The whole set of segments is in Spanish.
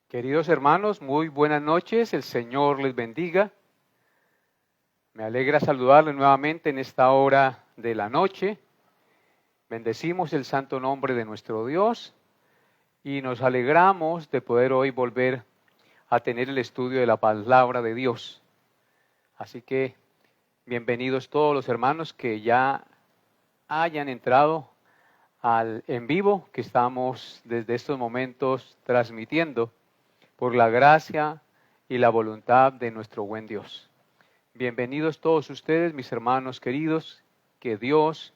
Queridos hermanos, muy buenas noches, el Señor les bendiga. Me alegra saludarles nuevamente en esta hora de la noche. Bendecimos el santo nombre de nuestro Dios y nos alegramos de poder hoy volver a tener el estudio de la palabra de Dios. Así que bienvenidos todos los hermanos que ya hayan entrado al en vivo que estamos desde estos momentos transmitiendo por la gracia y la voluntad de nuestro buen Dios. Bienvenidos todos ustedes, mis hermanos queridos, que Dios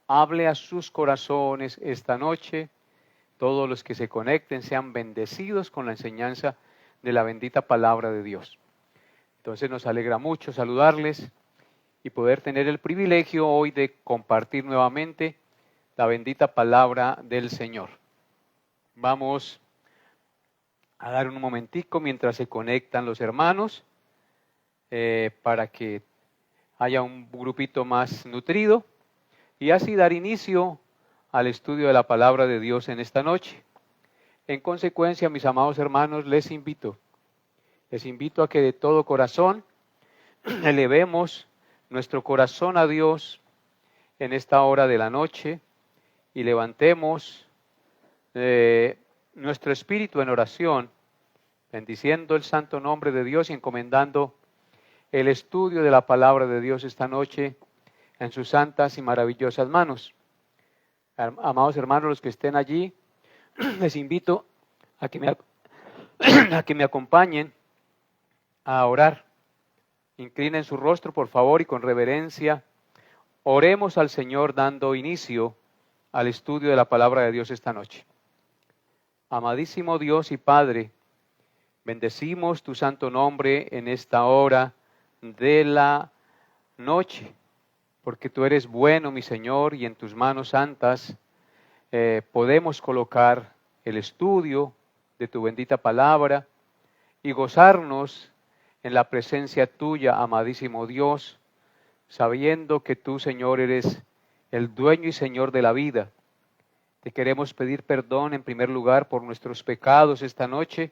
hable a sus corazones esta noche. Todos los que se conecten sean bendecidos con la enseñanza de la bendita palabra de Dios. Entonces nos alegra mucho saludarles y poder tener el privilegio hoy de compartir nuevamente la bendita palabra del Señor. Vamos a dar un momentico mientras se conectan los hermanos para que haya un grupito más nutrido y así dar inicio al estudio de la palabra de Dios en esta noche. En consecuencia, mis amados hermanos, les invito a que de todo corazón elevemos nuestro corazón a Dios en esta hora de la noche y levantemos nuestro espíritu en oración, bendiciendo el santo nombre de Dios y encomendando el estudio de la palabra de Dios esta noche en sus santas y maravillosas manos. Amados hermanos, los que estén allí, les invito a que me acompañen a orar. Inclinen su rostro, por favor, y con reverencia oremos al Señor dando inicio al estudio de la palabra de Dios esta noche. Amadísimo Dios y Padre, bendecimos tu santo nombre en esta hora de la noche, porque tú eres bueno, mi Señor, y en tus manos santas podemos colocar el estudio de tu bendita palabra y gozarnos en la presencia tuya, amadísimo Dios, sabiendo que tú, Señor, eres el dueño y Señor de la vida. Te queremos pedir perdón en primer lugar por nuestros pecados esta noche,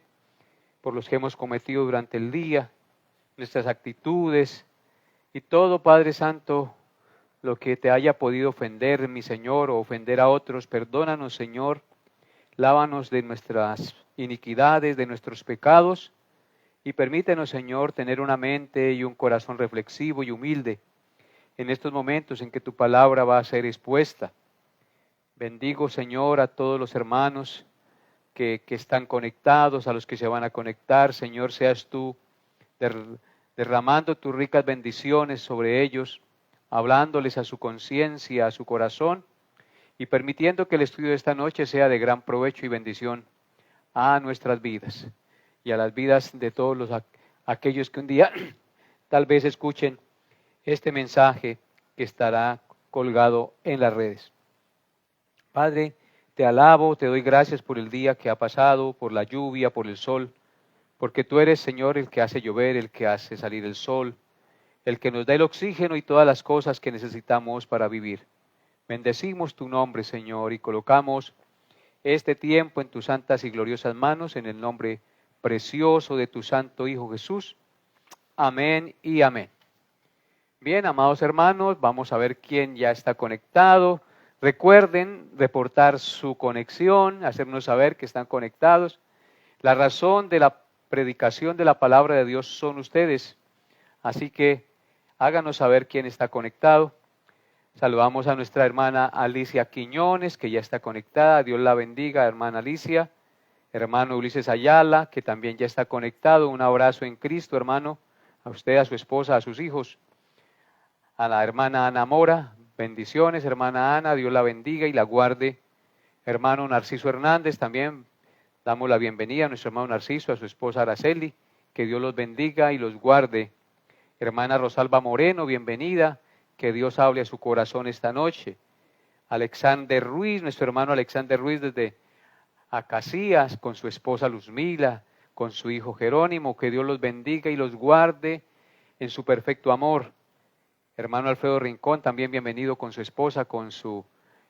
por los que hemos cometido durante el día, nuestras actitudes y todo, Padre Santo, lo que te haya podido ofender, mi Señor, o ofender a otros. Perdónanos, Señor, lávanos de nuestras iniquidades, de nuestros pecados, y permítenos, Señor, tener una mente y un corazón reflexivo y humilde en estos momentos en que tu palabra va a ser expuesta. Bendigo, Señor, a todos los hermanos que están conectados, a los que se van a conectar. Señor, seas tú derramando tus ricas bendiciones sobre ellos, hablándoles a su conciencia, a su corazón, y permitiendo que el estudio de esta noche sea de gran provecho y bendición a nuestras vidas y a las vidas de todos aquellos que un día tal vez escuchen este mensaje que estará colgado en las redes. Padre, te alabo, te doy gracias por el día que ha pasado, por la lluvia, por el sol, porque tú eres, Señor, el que hace llover, el que hace salir el sol, el que nos da el oxígeno y todas las cosas que necesitamos para vivir. Bendecimos tu nombre, Señor, y colocamos este tiempo en tus santas y gloriosas manos, en el nombre precioso de tu santo Hijo Jesús. Amén y amén. Bien, amados hermanos, vamos a ver quién ya está conectado. Recuerden reportar su conexión, hacernos saber que están conectados. La razón de la predicación de la palabra de Dios son ustedes, así que háganos saber quién está conectado. Saludamos a nuestra hermana Alicia Quiñones, que ya está conectada. Dios la bendiga, hermana Alicia. Hermano Ulises Ayala, que también ya está conectado. Un abrazo en Cristo, hermano, a usted, a su esposa, a sus hijos. A la hermana Ana Mora, bendiciones, hermana Ana, Dios la bendiga y la guarde. Hermano Narciso Hernández, también damos la bienvenida a nuestro hermano Narciso, a su esposa Araceli, que Dios los bendiga y los guarde. Hermana Rosalba Moreno, bienvenida, que Dios hable a su corazón esta noche. Alexander Ruiz, nuestro hermano Alexander Ruiz desde Acacias, con su esposa Luzmila, con su hijo Jerónimo, que Dios los bendiga y los guarde en su perfecto amor. Hermano Alfredo Rincón, también bienvenido con su esposa, con su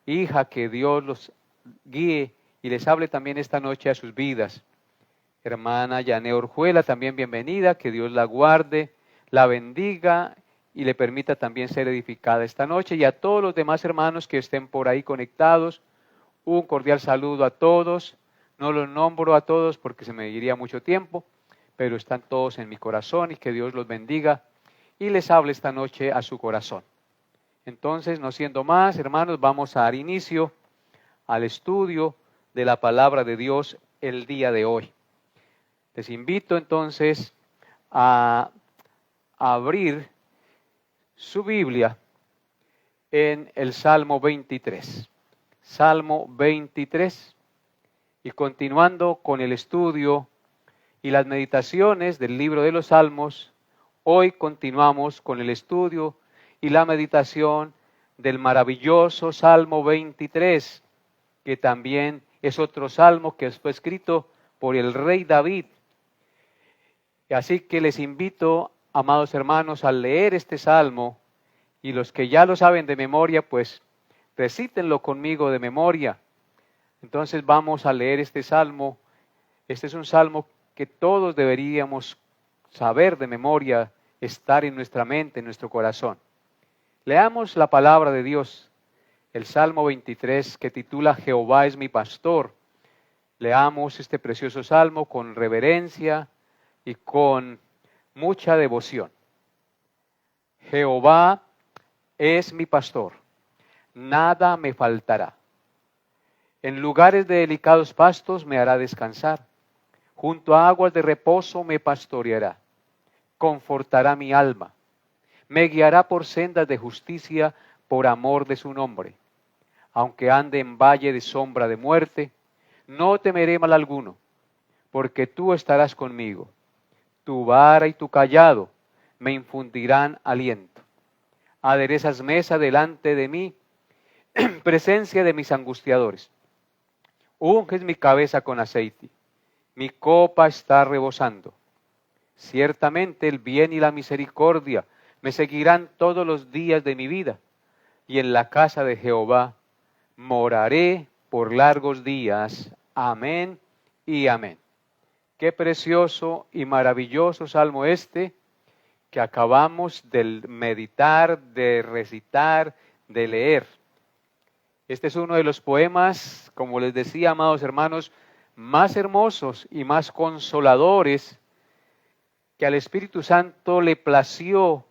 hija, que Dios los guíe y les hable también esta noche a sus vidas. hermana Yané Orjuela, también bienvenida, que Dios la guarde, la bendiga y le permita también ser edificada esta noche. Y a todos los demás hermanos que estén por ahí conectados, un cordial saludo a todos. No los nombro a todos porque se me iría mucho tiempo, pero están todos en mi corazón y que Dios los bendiga y les hable esta noche a su corazón. Entonces, no siendo más, hermanos, vamos a dar inicio al estudio de la palabra de Dios el día de hoy. Les invito entonces a abrir su Biblia en el Salmo 23. Salmo 23. Y continuando con el estudio y las meditaciones del libro de los Salmos, hoy continuamos con el estudio y la meditación del maravilloso Salmo 23, que también es otro salmo que fue escrito por el rey David. Así que les invito, amados hermanos, a leer este salmo, y los que ya lo saben de memoria, pues recítenlo conmigo de memoria. Entonces vamos a leer este salmo. Este es un salmo que todos deberíamos saber de memoria, estar en nuestra mente, en nuestro corazón. Leamos la palabra de Dios, el Salmo 23, que titula Jehová es mi pastor. Leamos este precioso salmo con reverencia y con mucha devoción. Jehová es mi pastor, nada me faltará. En lugares de delicados pastos me hará descansar, junto a aguas de reposo me pastoreará, confortará mi alma, me guiará por sendas de justicia por amor de su nombre. Aunque ande en valle de sombra de muerte, no temeré mal alguno, porque tú estarás conmigo. Tu vara y tu cayado me infundirán aliento. Aderezas mesa delante de mí, en presencia de mis angustiadores. Unges mi cabeza con aceite, mi copa está rebosando. Ciertamente el bien y la misericordia me seguirán todos los días de mi vida, y en la casa de Jehová moraré por largos días. Amén y amén. Qué precioso y maravilloso salmo este que acabamos de meditar, de recitar, de leer. Este es uno de los poemas, como les decía, amados hermanos, más hermosos y más consoladores que al Espíritu Santo le plació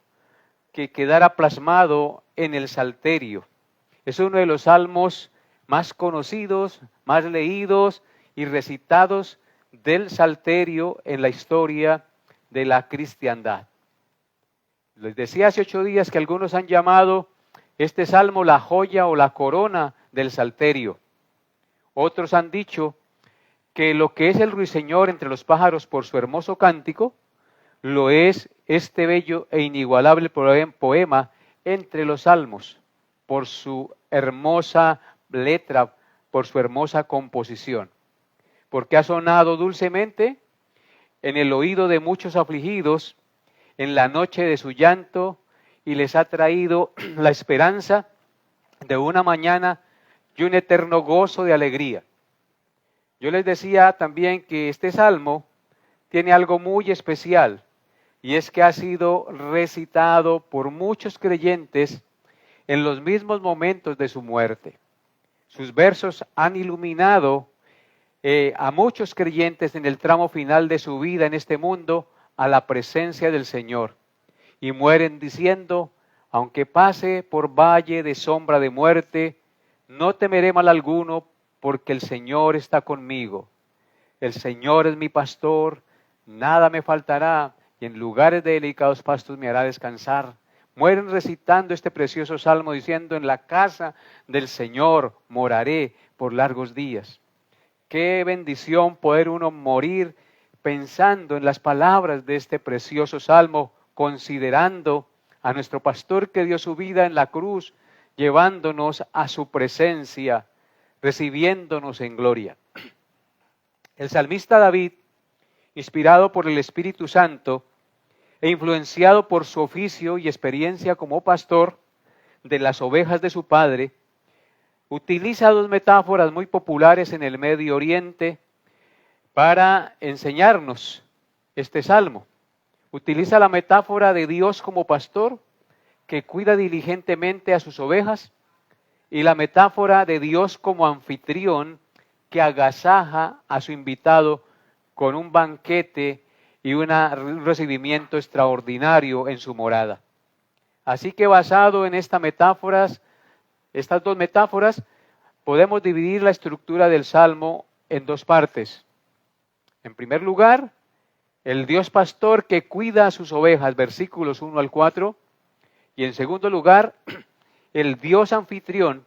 que quedara plasmado en el Salterio. Es uno de los salmos más conocidos, más leídos y recitados del Salterio en la historia de la cristiandad. Les decía hace 8 días que algunos han llamado este salmo la joya o la corona del Salterio. Otros han dicho que lo que es el ruiseñor entre los pájaros por su hermoso cántico, lo es este bello e inigualable poema entre los salmos, por su hermosa letra, por su hermosa composición, porque ha sonado dulcemente en el oído de muchos afligidos en la noche de su llanto y les ha traído la esperanza de una mañana y un eterno gozo de alegría. Yo les decía también que este salmo tiene algo muy especial, y es que ha sido recitado por muchos creyentes en los mismos momentos de su muerte. Sus versos han iluminado a muchos creyentes en el tramo final de su vida en este mundo a la presencia del Señor. Y mueren diciendo, aunque pase por valle de sombra de muerte, no temeré mal alguno, porque el Señor está conmigo. El Señor es mi pastor, nada me faltará, y en lugares de delicados pastos me hará descansar. Mueren recitando este precioso salmo diciendo, en la casa del Señor moraré por largos días. Qué bendición poder uno morir pensando en las palabras de este precioso salmo, considerando a nuestro pastor que dio su vida en la cruz, llevándonos a su presencia, recibiéndonos en gloria. El salmista David, inspirado por el Espíritu Santo e influenciado por su oficio y experiencia como pastor de las ovejas de su padre, utiliza 2 metáforas muy populares en el Medio Oriente para enseñarnos este salmo. Utiliza la metáfora de Dios como pastor que cuida diligentemente a sus ovejas y la metáfora de Dios como anfitrión que agasaja a su invitado con un banquete y un recibimiento extraordinario en su morada. Así que basado en estas dos metáforas, podemos dividir la estructura del Salmo en dos partes. En primer lugar, el Dios pastor que cuida a sus ovejas, versículos 1 al 4. Y en segundo lugar, el Dios anfitrión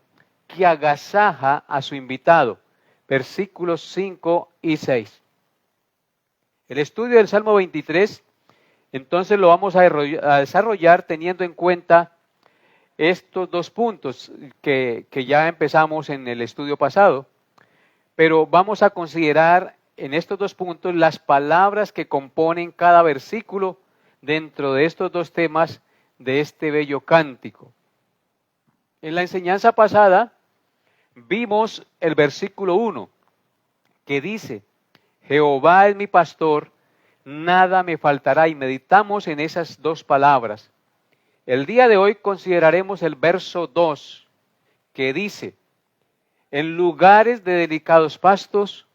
que agasaja a su invitado, versículos 5 y 6. El estudio del Salmo 23, entonces lo vamos a desarrollar teniendo en cuenta estos dos puntos que ya empezamos en el estudio pasado, pero vamos a considerar en estos dos puntos las palabras que componen cada versículo dentro de estos dos temas de este bello cántico. En la enseñanza pasada vimos el versículo 1 que dice: Jehová es mi pastor, nada me faltará, y meditamos en esas dos palabras. El día de hoy consideraremos el verso 2 que dice: en lugares de delicados pastos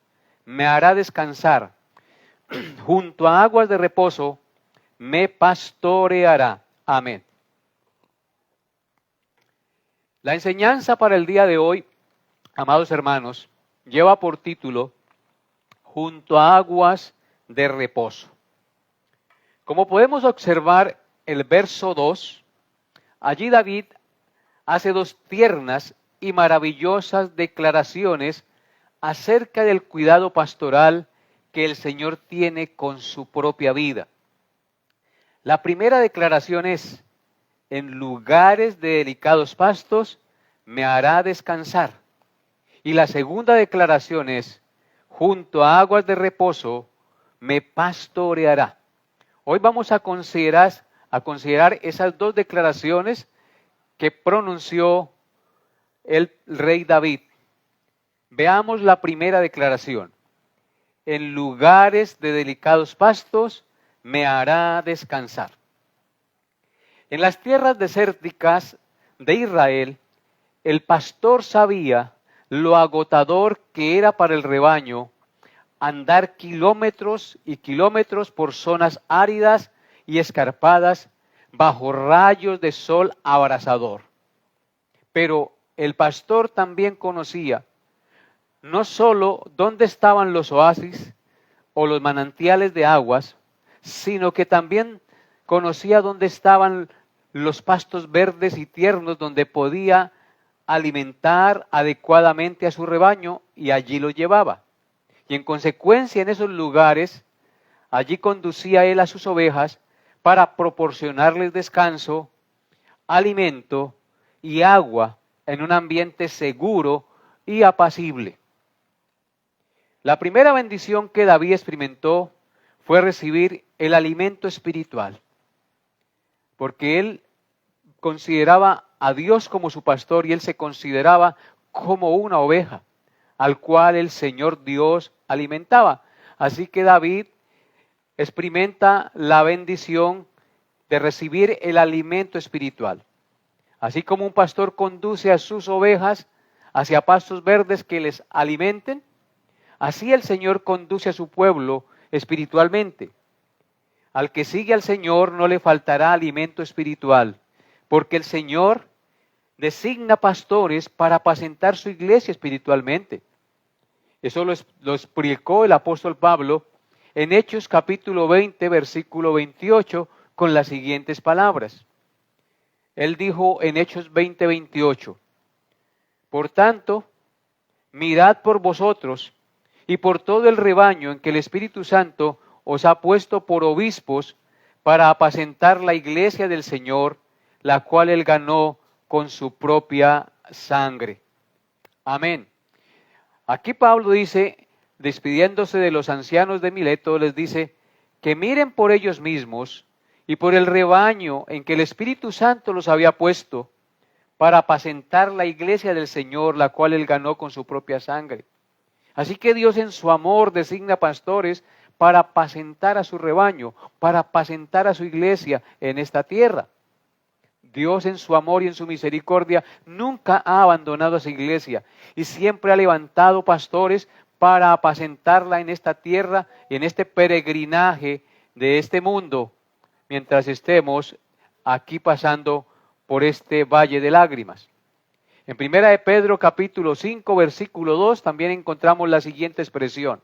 me hará descansar, junto a aguas de reposo me pastoreará. Amén. La enseñanza para el día de hoy, amados hermanos, lleva por título Junto a aguas de reposo. Como podemos observar el verso 2, allí David hace dos tiernas y maravillosas declaraciones acerca del cuidado pastoral que el Señor tiene con su propia vida. La primera declaración es: en lugares de delicados pastos me hará descansar. Y la segunda declaración es: junto a aguas de reposo me pastoreará. Hoy vamos a considerar esas dos declaraciones que pronunció el rey David. Veamos la primera declaración: en lugares de delicados pastos me hará descansar. En las tierras desérticas de Israel, el pastor sabía lo agotador que era para el rebaño andar kilómetros y kilómetros por zonas áridas y escarpadas bajo rayos de sol abrasador. Pero el pastor también conocía no solo dónde estaban los oasis o los manantiales de aguas, sino que también conocía dónde estaban los pastos verdes y tiernos donde podía alimentar adecuadamente a su rebaño, y allí lo llevaba. Y en consecuencia, en esos lugares, allí conducía él a sus ovejas para proporcionarles descanso, alimento y agua en un ambiente seguro y apacible. La primera bendición que David experimentó fue recibir el alimento espiritual, porque él consideraba a Dios como su pastor y él se consideraba como una oveja al cual el Señor Dios alimentaba. Así que David experimenta la bendición de recibir el alimento espiritual. Así como un pastor conduce a sus ovejas hacia pastos verdes que les alimenten, así el Señor conduce a su pueblo espiritualmente. Al que sigue al Señor no le faltará alimento espiritual, porque el Señor designa pastores para apacentar su iglesia espiritualmente. Eso lo explicó el apóstol Pablo en Hechos capítulo 20, versículo 28, con las siguientes palabras. Él dijo en Hechos 20, 28, por tanto, mirad por vosotros y por todo el rebaño en que el Espíritu Santo os ha puesto por obispos para apacentar la iglesia del Señor, la cual él ganó con su propia sangre. Amén. Aquí Pablo dice, despidiéndose de los ancianos de Mileto, les dice que miren por ellos mismos y por el rebaño en que el Espíritu Santo los había puesto para apacentar la iglesia del Señor, la cual él ganó con su propia sangre. Así que Dios en su amor designa pastores para apacentar a su rebaño, para apacentar a su iglesia en esta tierra. Dios en su amor y en su misericordia nunca ha abandonado a su iglesia y siempre ha levantado pastores para apacentarla en esta tierra, en este peregrinaje de este mundo, mientras estemos aquí pasando por este valle de lágrimas. En 1 de Pedro capítulo 5 versículo 2 también encontramos la siguiente expresión.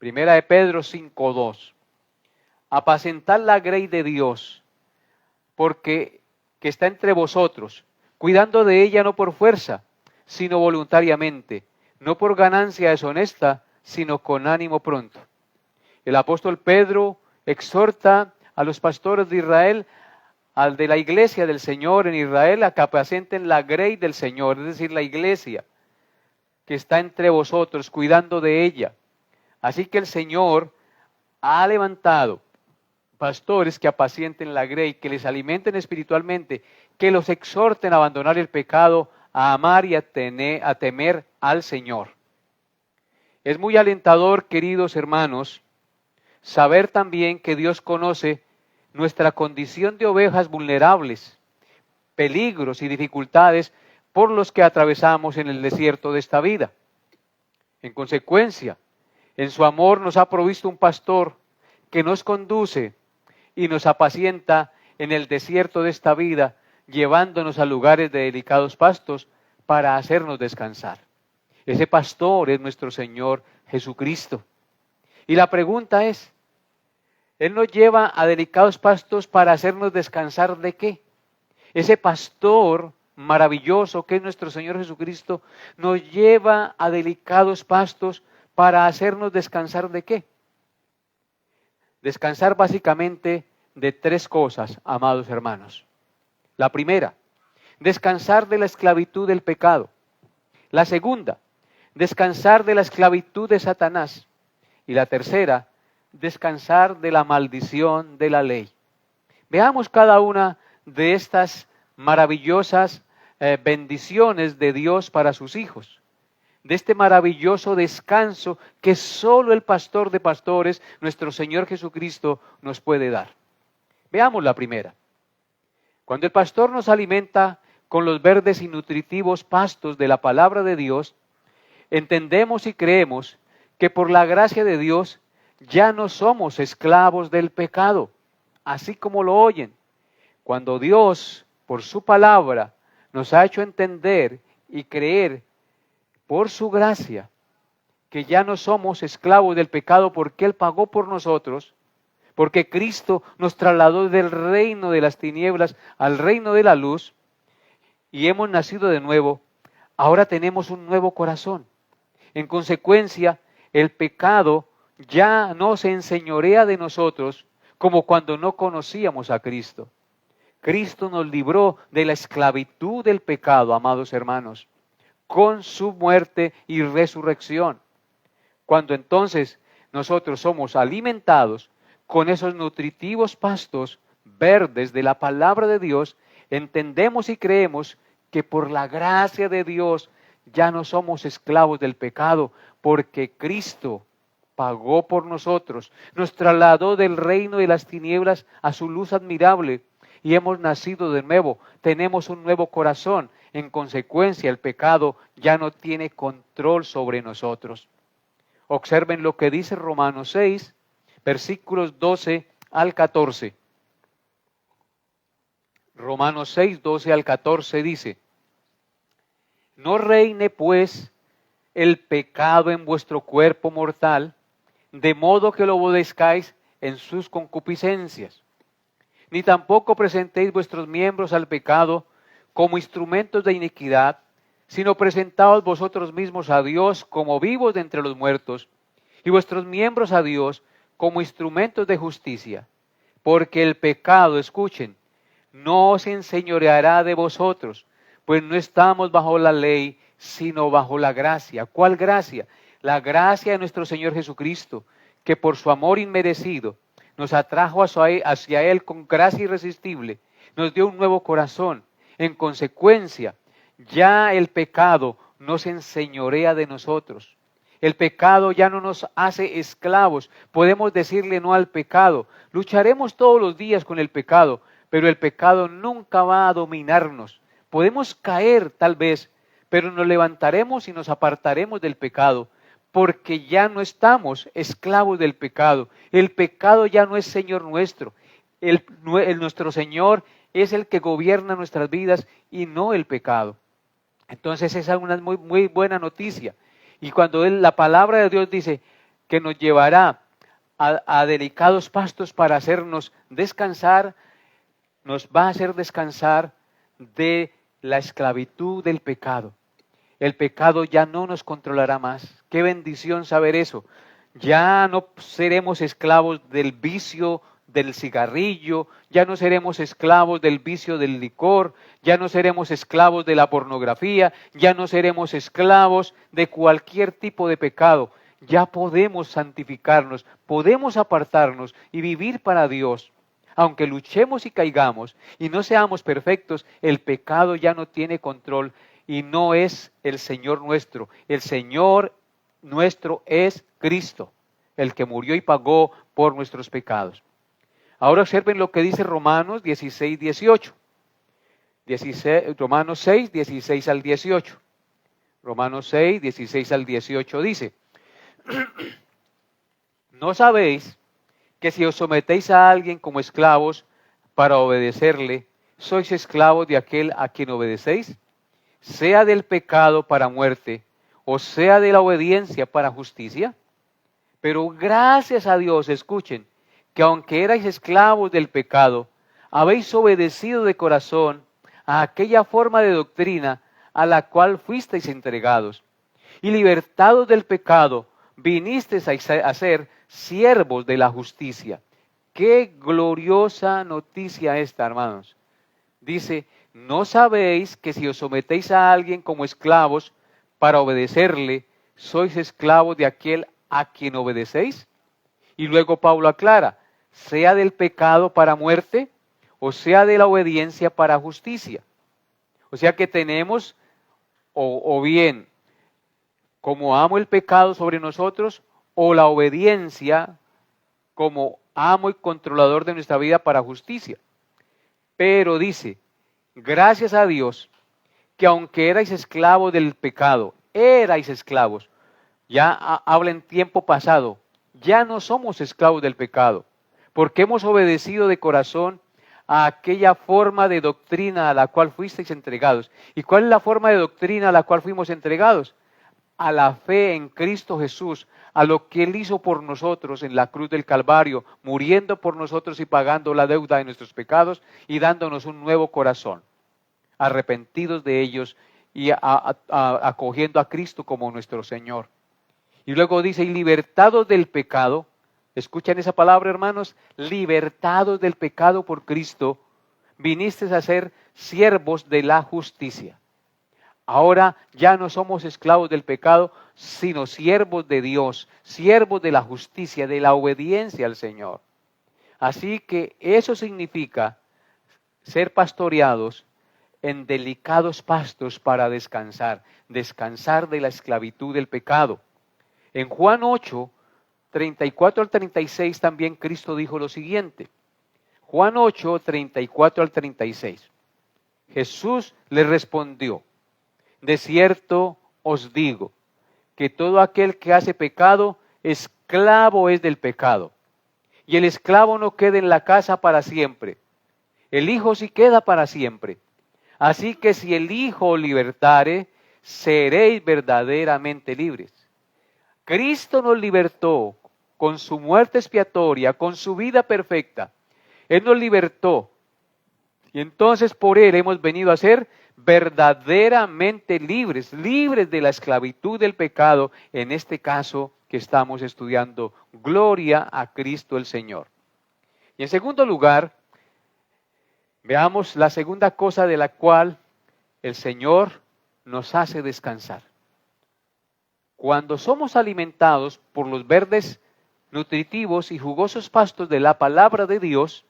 1 de Pedro 5:2. Apacentad la grey de Dios, porque que está entre vosotros, cuidando de ella no por fuerza, sino voluntariamente, no por ganancia deshonesta, sino con ánimo pronto. El apóstol Pedro exhorta a los pastores de Israel, al de la iglesia del Señor en Israel, a que apacenten la grey del Señor, es decir, la iglesia que está entre vosotros, cuidando de ella. Así que el Señor ha levantado pastores que apacienten la grey, que les alimenten espiritualmente, que los exhorten a abandonar el pecado, a amar y a temer al Señor. Es muy alentador, queridos hermanos, saber también que Dios conoce nuestra condición de ovejas vulnerables, peligros y dificultades por los que atravesamos en el desierto de esta vida. En consecuencia, en su amor nos ha provisto un pastor que nos conduce y nos apacienta en el desierto de esta vida, llevándonos a lugares de delicados pastos para hacernos descansar. Ese pastor es nuestro Señor Jesucristo. Y la pregunta es, Él nos lleva a delicados pastos para hacernos descansar ¿de qué? Ese pastor maravilloso que es nuestro Señor Jesucristo nos lleva a delicados pastos para hacernos descansar ¿de qué? Descansar básicamente de tres cosas, amados hermanos. La primera, descansar de la esclavitud del pecado. La segunda, descansar de la esclavitud de Satanás. Y la tercera, descansar de la maldición de la ley. Veamos cada una de estas maravillosas bendiciones de Dios para sus hijos. De este maravilloso descanso que solo el pastor de pastores, nuestro Señor Jesucristo, nos puede dar. Veamos la primera. Cuando el pastor nos alimenta con los verdes y nutritivos pastos de la palabra de Dios, entendemos y creemos que por la gracia de Dios ya no somos esclavos del pecado, así como lo oyen. Cuando Dios, por su palabra, nos ha hecho entender y creer por su gracia que ya no somos esclavos del pecado porque Él pagó por nosotros, porque Cristo nos trasladó del reino de las tinieblas al reino de la luz y hemos nacido de nuevo, ahora tenemos un nuevo corazón. En consecuencia, el pecado ya no se enseñorea de nosotros como cuando no conocíamos a Cristo. Cristo nos libró de la esclavitud del pecado, amados hermanos, con su muerte y resurrección. Cuando entonces nosotros somos alimentados con esos nutritivos pastos verdes de la palabra de Dios, entendemos y creemos que por la gracia de Dios ya no somos esclavos del pecado, porque Cristo pagó por nosotros, nos trasladó del reino de las tinieblas a su luz admirable y hemos nacido de nuevo, tenemos un nuevo corazón. En consecuencia, el pecado ya no tiene control sobre nosotros. Observen lo que dice Romanos 6, versículos 12 al 14. Romanos 6, 12 al 14 dice: No reine pues el pecado en vuestro cuerpo mortal, de modo que lo obedezcáis en sus concupiscencias. Ni tampoco presentéis vuestros miembros al pecado como instrumentos de iniquidad, sino presentaos vosotros mismos a Dios como vivos de entre los muertos, y vuestros miembros a Dios como instrumentos de justicia. Porque el pecado, escuchen, no se enseñoreará de vosotros, pues no estamos bajo la ley, sino bajo la gracia. ¿Cuál gracia? La gracia de nuestro Señor Jesucristo, que por su amor inmerecido nos atrajo hacia Él con gracia irresistible, nos dio un nuevo corazón. En consecuencia, ya el pecado no se enseñorea de nosotros. El pecado ya no nos hace esclavos. Podemos decirle no al pecado. Lucharemos todos los días con el pecado, pero el pecado nunca va a dominarnos. Podemos caer tal vez, pero nos levantaremos y nos apartaremos del pecado, porque ya no estamos esclavos del pecado. El pecado ya no es Señor nuestro. Nuestro Señor es el que gobierna nuestras vidas y no el pecado. Entonces esa es una muy buena noticia. Y cuando la palabra de Dios dice que nos llevará a delicados pastos para hacernos descansar, nos va a hacer descansar de la esclavitud del pecado. El pecado ya no nos controlará más. Qué bendición saber eso. Ya no seremos esclavos del vicio del cigarrillo, ya no seremos esclavos del vicio del licor, ya no seremos esclavos de la pornografía, ya no seremos esclavos de cualquier tipo de pecado. Ya podemos santificarnos, podemos apartarnos y vivir para Dios. Aunque luchemos y caigamos y no seamos perfectos, el pecado ya no tiene control y no es el Señor nuestro. El Señor nuestro es Cristo, el que murió y pagó por nuestros pecados. Ahora observen lo que dice Romanos 16, 18. Romanos 6, 16 al 18. Romanos 6, 16 al 18 dice: ¿No sabéis que si os sometéis a alguien como esclavos para obedecerle, sois esclavos de aquel a quien obedecéis? Sea del pecado para muerte, o sea de la obediencia para justicia. Pero gracias a Dios, escuchen, que aunque erais esclavos del pecado, habéis obedecido de corazón a aquella forma de doctrina a la cual fuisteis entregados. Y libertados del pecado, vinisteis a ser siervos de la justicia. Qué gloriosa noticia esta, hermanos. Dice, ¿no sabéis que si os sometéis a alguien como esclavos para obedecerle, sois esclavos de aquel a quien obedecéis? Y luego Pablo aclara, sea del pecado para muerte, o sea de la obediencia para justicia. O sea que tenemos, o bien, como amo el pecado sobre nosotros, o la obediencia como amo y controlador de nuestra vida para justicia. Pero dice, gracias a Dios, que aunque erais esclavos del pecado, erais esclavos, ya habla en tiempo pasado, ya no somos esclavos del pecado, porque hemos obedecido de corazón a aquella forma de doctrina a la cual fuisteis entregados. ¿Y cuál es la forma de doctrina a la cual fuimos entregados? A la fe en Cristo Jesús, a lo que Él hizo por nosotros en la cruz del Calvario, muriendo por nosotros y pagando la deuda de nuestros pecados y dándonos un nuevo corazón, arrepentidos de ellos y acogiendo a Cristo como nuestro Señor. Y luego dice, y libertados del pecado, escuchan esa palabra, hermanos, libertados del pecado por Cristo, vinisteis a ser siervos de la justicia. Ahora ya no somos esclavos del pecado, sino siervos de Dios, siervos de la justicia, de la obediencia al Señor. Así que eso significa ser pastoreados en delicados pastos para descansar, descansar de la esclavitud del pecado. En Juan 8, 34 al 36 también Cristo dijo lo siguiente. Juan 8, 34 al 36. Jesús le respondió, de cierto os digo, que todo aquel que hace pecado, esclavo es del pecado. Y el esclavo no queda en la casa para siempre. El Hijo sí queda para siempre. Así que si el Hijo os libertare, seréis verdaderamente libres. Cristo nos libertó con su muerte expiatoria, con su vida perfecta. Él nos libertó. Y entonces por Él hemos venido a ser verdaderamente libres, libres de la esclavitud del pecado, en este caso que estamos estudiando, gloria a Cristo el Señor. Y en segundo lugar, veamos la segunda cosa de la cual el Señor nos hace descansar. Cuando somos alimentados por los verdes, nutritivos y jugosos pastos de la palabra de Dios,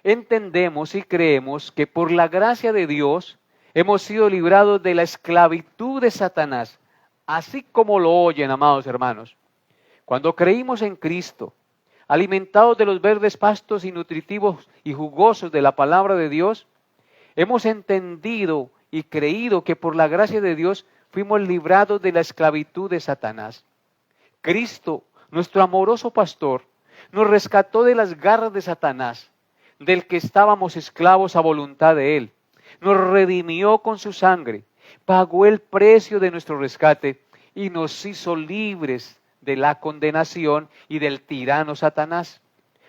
entendemos y creemos que por la gracia de Dios hemos sido librados de la esclavitud de Satanás. Así como lo oyen, amados hermanos, cuando creímos en Cristo, alimentados de los verdes pastos y nutritivos y jugosos de la palabra de Dios, hemos entendido y creído que por la gracia de Dios fuimos librados de la esclavitud de Satanás. Cristo, nuestro amoroso pastor, nos rescató de las garras de Satanás, del que estábamos esclavos a voluntad de él. Nos redimió con su sangre, pagó el precio de nuestro rescate y nos hizo libres de la condenación y del tirano Satanás.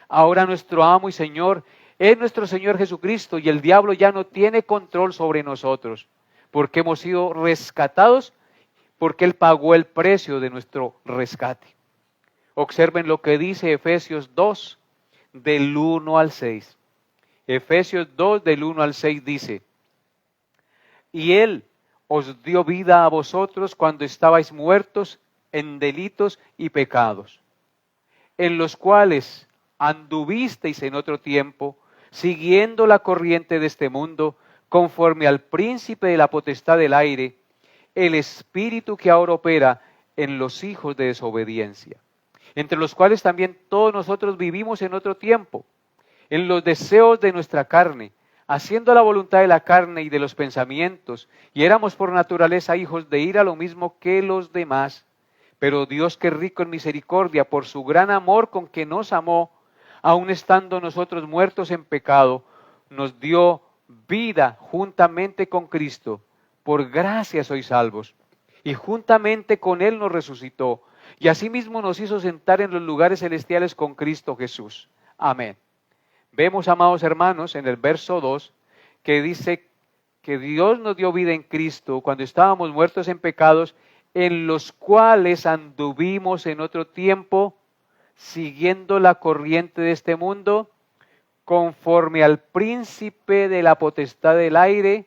Ahora nuestro amo y Señor es nuestro Señor Jesucristo y el diablo ya no tiene control sobre nosotros, porque hemos sido rescatados, porque Él pagó el precio de nuestro rescate. Observen lo que dice Efesios 2, del 1 al 6. Efesios 2, del 1 al 6 dice: y Él os dio vida a vosotros cuando estabais muertos en delitos y pecados, en los cuales anduvisteis en otro tiempo, siguiendo la corriente de este mundo, conforme al príncipe de la potestad del aire, el espíritu que ahora opera en los hijos de desobediencia, entre los cuales también todos nosotros vivimos en otro tiempo, en los deseos de nuestra carne, haciendo la voluntad de la carne y de los pensamientos, y éramos por naturaleza hijos de ira lo mismo que los demás. Pero Dios, que es rico en misericordia, por su gran amor con que nos amó, aun estando nosotros muertos en pecado, nos dio vida juntamente con Cristo. Por gracia sois salvos. Y juntamente con Él nos resucitó, y asimismo nos hizo sentar en los lugares celestiales con Cristo Jesús. Amén. Vemos, amados hermanos, en el verso 2, que dice que Dios nos dio vida en Cristo cuando estábamos muertos en pecados, en los cuales anduvimos en otro tiempo, siguiendo la corriente de este mundo, conforme al príncipe de la potestad del aire,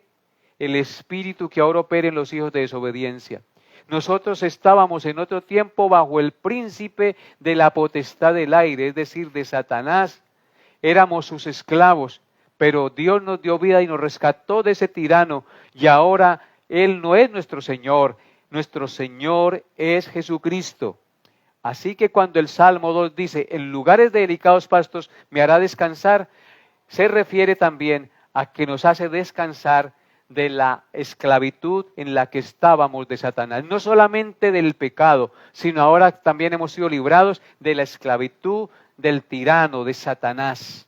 el espíritu que ahora opera en los hijos de desobediencia. Nosotros estábamos en otro tiempo bajo el príncipe de la potestad del aire, es decir, de Satanás. Éramos sus esclavos, pero Dios nos dio vida y nos rescató de ese tirano, y ahora Él no es nuestro Señor es Jesucristo. Así que cuando el Salmo 2 dice, en lugares de delicados pastos me hará descansar, se refiere también a que nos hace descansar de la esclavitud en la que estábamos de Satanás. No solamente del pecado, sino ahora también hemos sido librados de la esclavitud del tirano, de Satanás.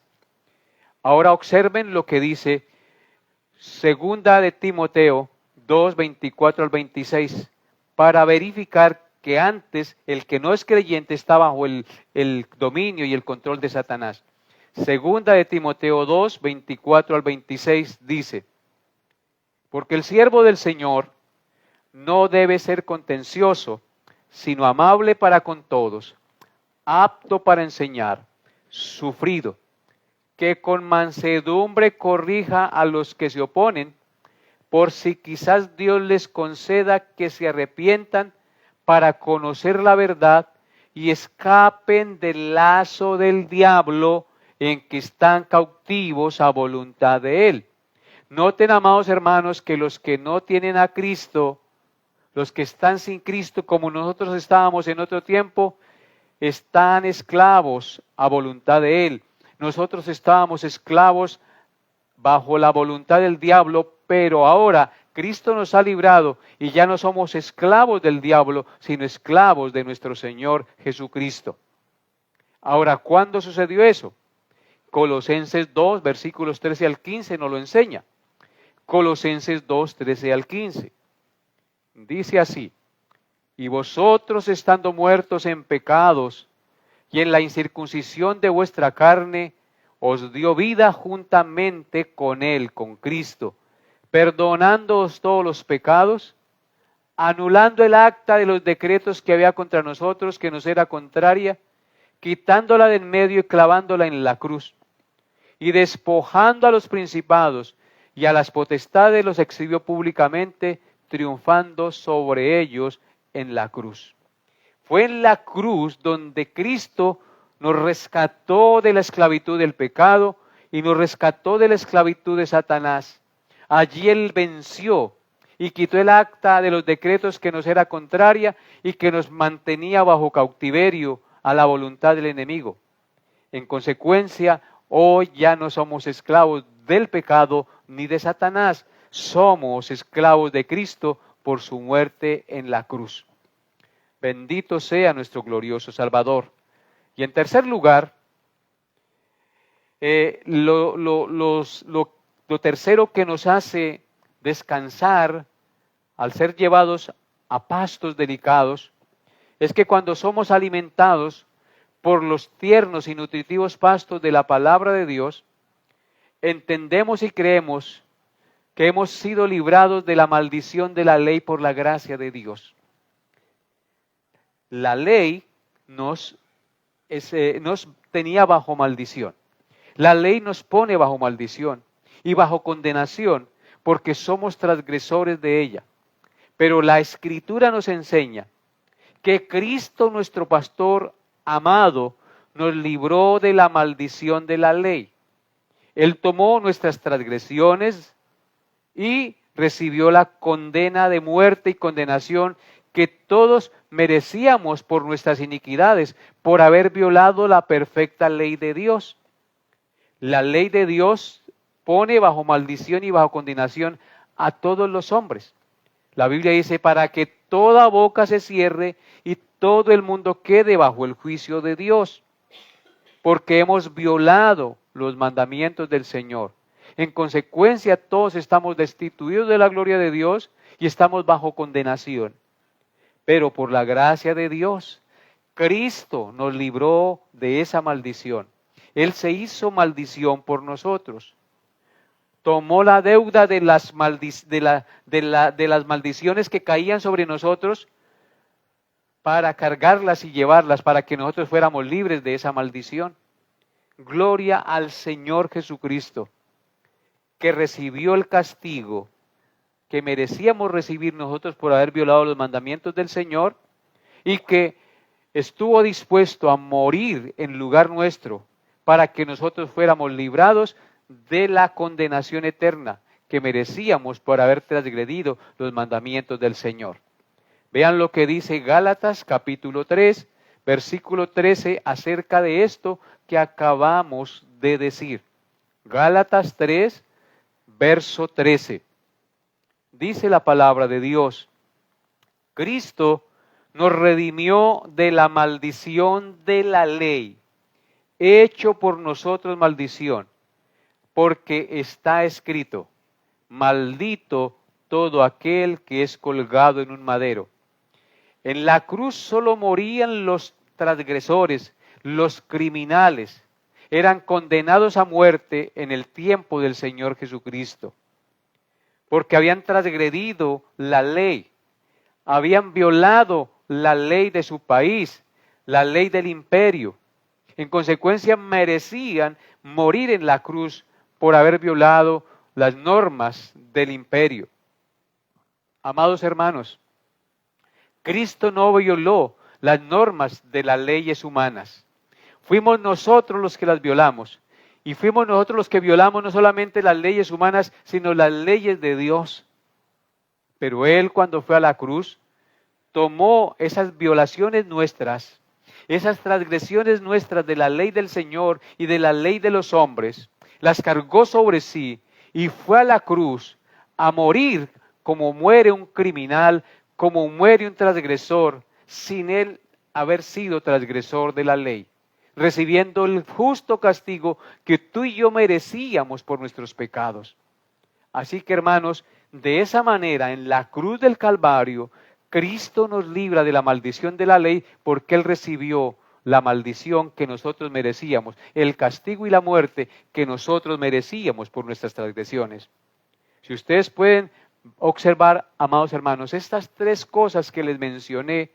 Ahora observen lo que dice Segunda de Timoteo 2, 24 al 26, para verificar que antes el que no es creyente está bajo el dominio y el control de Satanás. Segunda de Timoteo 2, 24 al 26 dice: porque el siervo del Señor no debe ser contencioso, sino amable para con todos, apto para enseñar, sufrido, que con mansedumbre corrija a los que se oponen, por si quizás Dios les conceda que se arrepientan para conocer la verdad y escapen del lazo del diablo en que están cautivos a voluntad de él. Noten, amados hermanos, que los que no tienen a Cristo, los que están sin Cristo, como nosotros estábamos en otro tiempo, están esclavos a voluntad de Él. Nosotros estábamos esclavos bajo la voluntad del diablo, pero ahora Cristo nos ha librado y ya no somos esclavos del diablo, sino esclavos de nuestro Señor Jesucristo. Ahora, ¿cuándo sucedió eso? Colosenses 2, versículos 13 al 15 nos lo enseña. Colosenses 2, 13 al 15. Dice así: y vosotros estando muertos en pecados y en la incircuncisión de vuestra carne, os dio vida juntamente con Él, con Cristo, perdonándoos todos los pecados, anulando el acta de los decretos que había contra nosotros, que nos era contraria, quitándola de en medio y clavándola en la cruz, y despojando a los principados y a las potestades los exhibió públicamente, triunfando sobre ellos en la cruz. Fue en la cruz donde Cristo nos rescató de la esclavitud del pecado y nos rescató de la esclavitud de Satanás. Allí Él venció y quitó el acta de los decretos que nos era contraria y que nos mantenía bajo cautiverio a la voluntad del enemigo. En consecuencia, hoy ya no somos esclavos del pecado ni de Satanás, somos esclavos de Cristo por su muerte en la cruz. Bendito sea nuestro glorioso Salvador. Y en tercer lugar, lo tercero que nos hace descansar al ser llevados a pastos delicados es que cuando somos alimentados por los tiernos y nutritivos pastos de la palabra de Dios, entendemos y creemos que hemos sido librados de la maldición de la ley por la gracia de Dios. La ley nos tenía bajo maldición. La ley nos pone bajo maldición y bajo condenación porque somos transgresores de ella. Pero la Escritura nos enseña que Cristo, nuestro pastor amado, nos libró de la maldición de la ley. Él tomó nuestras transgresiones y recibió la condena de muerte y condenación que todos merecíamos por nuestras iniquidades, por haber violado la perfecta ley de Dios. La ley de Dios pone bajo maldición y bajo condenación a todos los hombres. La Biblia dice, para que toda boca se cierre y todo el mundo quede bajo el juicio de Dios, porque hemos violado los mandamientos del Señor. En consecuencia, todos estamos destituidos de la gloria de Dios y estamos bajo condenación. Pero por la gracia de Dios, Cristo nos libró de esa maldición. Él se hizo maldición por nosotros. Tomó la deuda de las maldiciones que caían sobre nosotros para cargarlas y llevarlas, para que nosotros fuéramos libres de esa maldición. Gloria al Señor Jesucristo, que recibió el castigo que merecíamos recibir nosotros por haber violado los mandamientos del Señor y que estuvo dispuesto a morir en lugar nuestro para que nosotros fuéramos librados de la condenación eterna que merecíamos por haber transgredido los mandamientos del Señor. Vean lo que dice Gálatas capítulo 3, versículo 13 acerca de esto que acabamos de decir. Gálatas 3, verso 13. Dice la palabra de Dios: Cristo nos redimió de la maldición de la ley, hecho por nosotros maldición, porque está escrito: maldito todo aquel que es colgado en un madero. En la cruz solo morían los transgresores, los criminales, eran condenados a muerte en el tiempo del Señor Jesucristo, porque habían transgredido la ley, habían violado la ley de su país, la ley del imperio. En consecuencia merecían morir en la cruz por haber violado las normas del imperio. Amados hermanos, Cristo no violó las normas de las leyes humanas. Fuimos nosotros los que las violamos. Y fuimos nosotros los que violamos no solamente las leyes humanas, sino las leyes de Dios. Pero Él, cuando fue a la cruz, tomó esas violaciones nuestras, esas transgresiones nuestras de la ley del Señor y de la ley de los hombres, las cargó sobre sí y fue a la cruz a morir como muere un criminal, como muere un transgresor, sin Él haber sido transgresor de la ley, recibiendo el justo castigo que tú y yo merecíamos por nuestros pecados. Así que, hermanos, de esa manera, en la cruz del Calvario, Cristo nos libra de la maldición de la ley porque Él recibió la maldición que nosotros merecíamos, el castigo y la muerte que nosotros merecíamos por nuestras transgresiones. Si ustedes pueden observar, amados hermanos, estas tres cosas que les mencioné,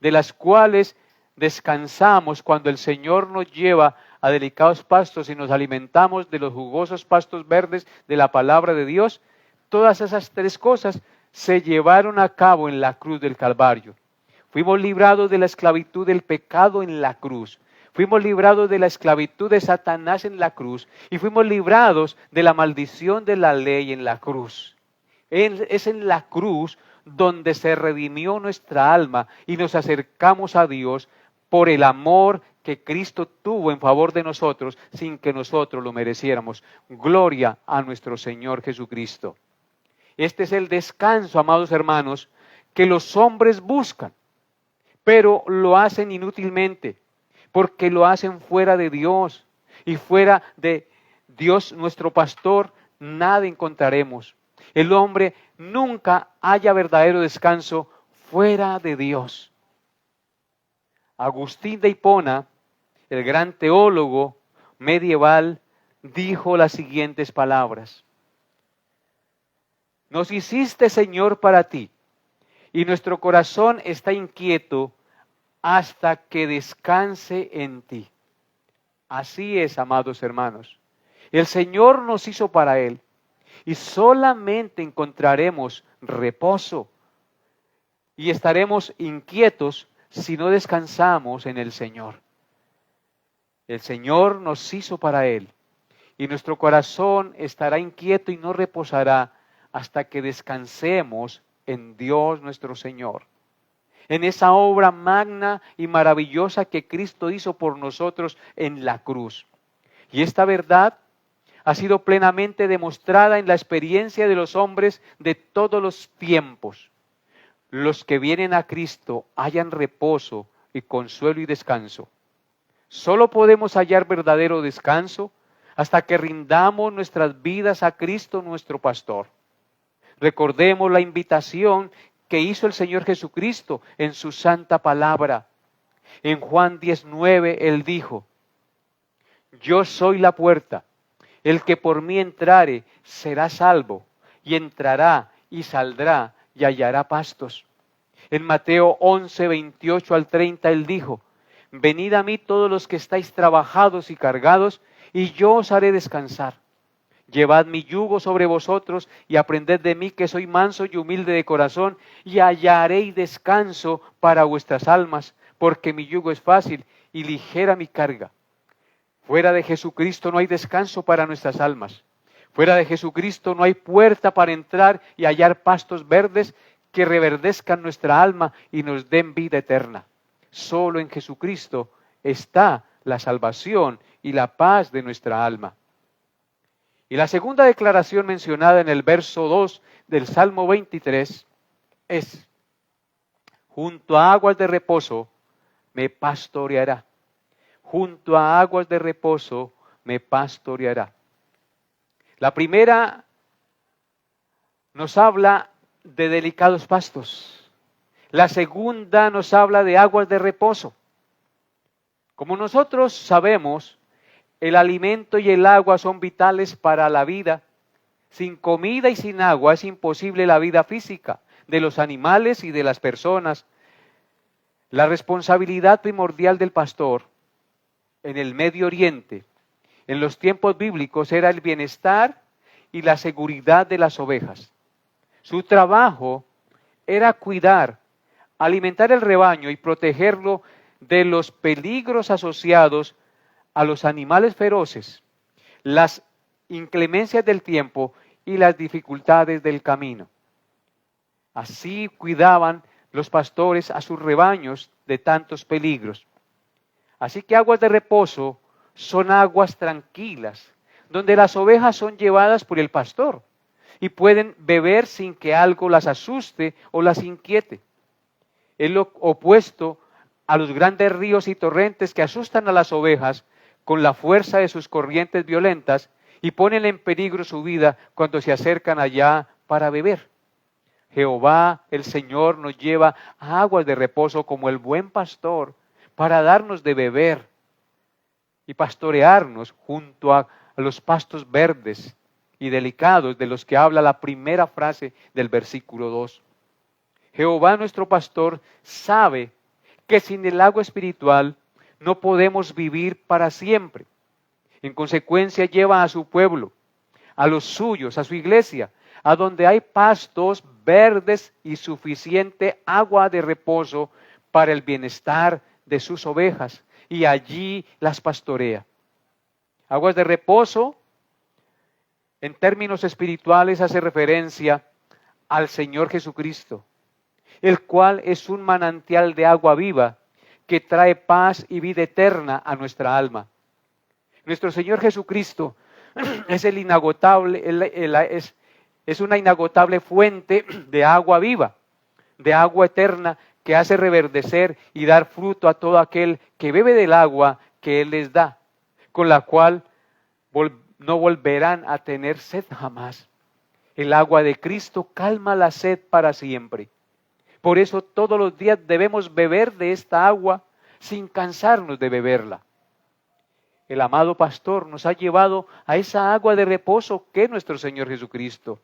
de las cuales descansamos cuando el Señor nos lleva a delicados pastos y nos alimentamos de los jugosos pastos verdes de la palabra de Dios, todas esas tres cosas se llevaron a cabo en la cruz del Calvario. Fuimos librados de la esclavitud del pecado en la cruz. Fuimos librados de la esclavitud de Satanás en la cruz. Y fuimos librados de la maldición de la ley en la cruz. Es en la cruz donde se redimió nuestra alma y nos acercamos a Dios por el amor que Cristo tuvo en favor de nosotros sin que nosotros lo mereciéramos. Gloria a nuestro Señor Jesucristo. Este es el descanso, amados hermanos, que los hombres buscan, pero lo hacen inútilmente, porque lo hacen fuera de Dios, y fuera de Dios nuestro pastor, nada encontraremos. El hombre nunca halla verdadero descanso fuera de Dios. Agustín de Hipona, el gran teólogo medieval, dijo las siguientes palabras: nos hiciste, Señor, para ti, y nuestro corazón está inquieto hasta que descanse en ti. Así es, amados hermanos. El Señor nos hizo para Él, y solamente encontraremos reposo y estaremos inquietos si no descansamos en el Señor. El Señor nos hizo para Él, y nuestro corazón estará inquieto y no reposará hasta que descansemos en Dios nuestro Señor, en esa obra magna y maravillosa que Cristo hizo por nosotros en la cruz. Y esta verdad ha sido plenamente demostrada en la experiencia de los hombres de todos los tiempos. Los que vienen a Cristo hallan reposo y consuelo y descanso. Solo podemos hallar verdadero descanso hasta que rindamos nuestras vidas a Cristo nuestro pastor. Recordemos la invitación que hizo el Señor Jesucristo en su santa palabra. En Juan 19 Él dijo: yo soy la puerta, el que por mí entrare será salvo, y entrará y saldrá y hallará pastos. En Mateo 11, 28 al 30 Él dijo: venid a mí todos los que estáis trabajados y cargados, y yo os haré descansar. Llevad mi yugo sobre vosotros y aprended de mí, que soy manso y humilde de corazón, y hallaréis descanso para vuestras almas, porque mi yugo es fácil y ligera mi carga. Fuera de Jesucristo no hay descanso para nuestras almas. Fuera de Jesucristo no hay puerta para entrar y hallar pastos verdes que reverdezcan nuestra alma y nos den vida eterna. Solo en Jesucristo está la salvación y la paz de nuestra alma. Y la segunda declaración mencionada en el verso 2 del Salmo 23 es: junto a aguas de reposo me pastoreará. Junto a aguas de reposo me pastoreará. La primera nos habla de delicados pastos. La segunda nos habla de aguas de reposo. Como nosotros sabemos, el alimento y el agua son vitales para la vida. Sin comida y sin agua es imposible la vida física de los animales y de las personas. La responsabilidad primordial del pastor en el Medio Oriente, en los tiempos bíblicos, era el bienestar y la seguridad de las ovejas. Su trabajo era cuidar, alimentar el rebaño y protegerlo de los peligros asociados a los animales feroces, las inclemencias del tiempo y las dificultades del camino. Así cuidaban los pastores a sus rebaños de tantos peligros. Así que aguas de reposo son aguas tranquilas, donde las ovejas son llevadas por el pastor y pueden beber sin que algo las asuste o las inquiete. Es lo opuesto a los grandes ríos y torrentes que asustan a las ovejas con la fuerza de sus corrientes violentas y ponen en peligro su vida cuando se acercan allá para beber. Jehová, el Señor, nos lleva a aguas de reposo como el buen pastor para darnos de beber y pastorearnos junto a los pastos verdes y delicados de los que habla la primera frase del versículo 2. Jehová, nuestro pastor, sabe que sin el agua espiritual no podemos vivir para siempre. En consecuencia, lleva a su pueblo, a los suyos, a su iglesia, a donde hay pastos verdes y suficiente agua de reposo para el bienestar de sus ovejas, y allí las pastorea. Aguas de reposo, en términos espirituales, hace referencia al Señor Jesucristo, el cual es un manantial de agua viva que trae paz y vida eterna a nuestra alma. Nuestro Señor Jesucristo es el inagotable, es una inagotable fuente de agua viva, de agua eterna que hace reverdecer y dar fruto a todo aquel que bebe del agua que Él les da, con la cual no volverán a tener sed jamás. El agua de Cristo calma la sed para siempre. Por eso todos los días debemos beber de esta agua sin cansarnos de beberla. El amado pastor nos ha llevado a esa agua de reposo que es nuestro Señor Jesucristo.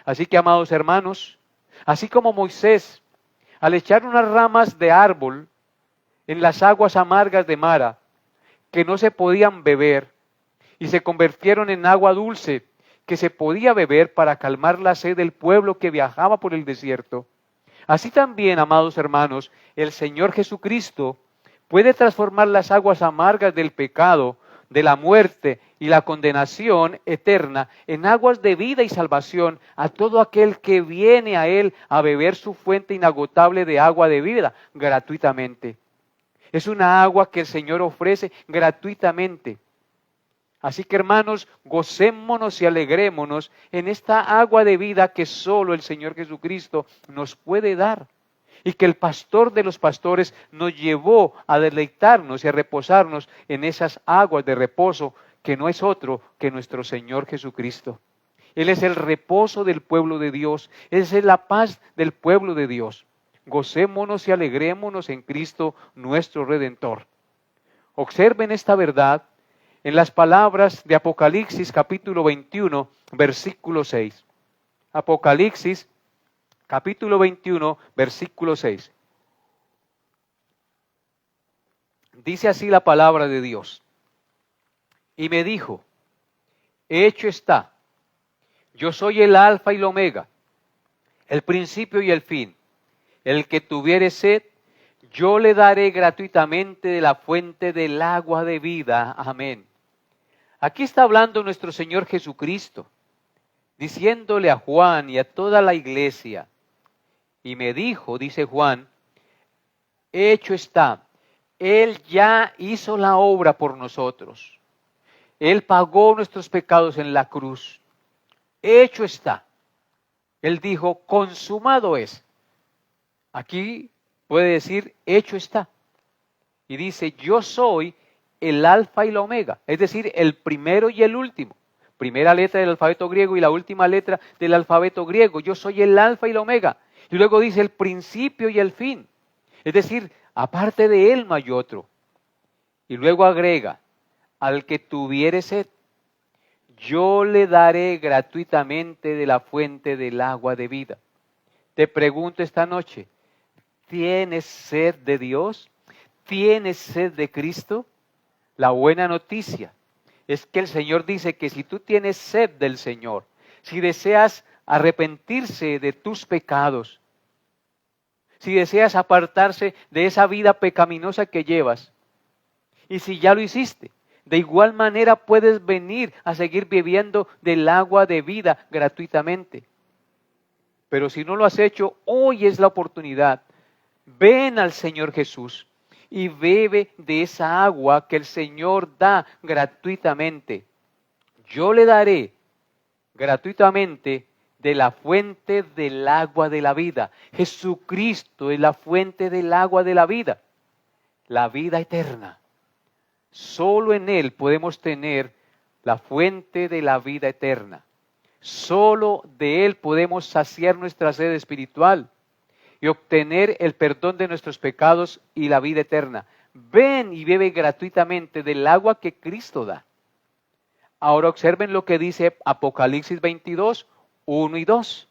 Así que, amados hermanos, así como Moisés, al echar unas ramas de árbol en las aguas amargas de Mara, que no se podían beber, y se convirtieron en agua dulce, que se podía beber para calmar la sed del pueblo que viajaba por el desierto. Así también, amados hermanos, el Señor Jesucristo puede transformar las aguas amargas del pecado, de la muerte y la condenación eterna en aguas de vida y salvación a todo aquel que viene a Él a beber su fuente inagotable de agua de vida gratuitamente. Es una agua que el Señor ofrece gratuitamente. Así que, hermanos, gocémonos y alegrémonos en esta agua de vida que solo el Señor Jesucristo nos puede dar. Y que el pastor de los pastores nos llevó a deleitarnos y a reposarnos en esas aguas de reposo que no es otro que nuestro Señor Jesucristo. Él es el reposo del pueblo de Dios, Él es la paz del pueblo de Dios. Gocémonos y alegrémonos en Cristo nuestro Redentor. Observen esta verdad en las palabras de Apocalipsis capítulo 21, versículo 6. Apocalipsis capítulo 21, versículo 6. Dice así la palabra de Dios. Y me dijo, hecho está, yo soy el alfa y el omega, el principio y el fin. El que tuviere sed, yo le daré gratuitamente de la fuente del agua de vida. Amén. Aquí está hablando nuestro Señor Jesucristo, diciéndole a Juan y a toda la iglesia, y me dijo, dice Juan, hecho está, Él ya hizo la obra por nosotros. Él pagó nuestros pecados en la cruz. Hecho está. Él dijo, consumado es. Aquí puede decir, hecho está. Y dice, yo soy el alfa y la omega, es decir, el primero y el último. Primera letra del alfabeto griego y la última letra del alfabeto griego. Yo soy el alfa y la omega. Y luego dice el principio y el fin. Es decir, aparte de Él no hay otro. Y luego agrega, al que tuviere sed, yo le daré gratuitamente de la fuente del agua de vida. Te pregunto esta noche, ¿tienes sed de Dios? ¿Tienes sed de Cristo? La buena noticia es que el Señor dice que si tú tienes sed del Señor, si deseas arrepentirse de tus pecados, si deseas apartarse de esa vida pecaminosa que llevas, y si ya lo hiciste, de igual manera puedes venir a seguir bebiendo del agua de vida gratuitamente. Pero si no lo has hecho, hoy es la oportunidad. Ven al Señor Jesús y bebe de esa agua que el Señor da gratuitamente. Yo le daré gratuitamente de la fuente del agua de la vida. Jesucristo es la fuente del agua de la vida eterna. Solo en Él podemos tener la fuente de la vida eterna. Solo de Él podemos saciar nuestra sed espiritual y obtener el perdón de nuestros pecados y la vida eterna. Ven y bebe gratuitamente del agua que Cristo da. Ahora observen lo que dice Apocalipsis 22, 1 y 2,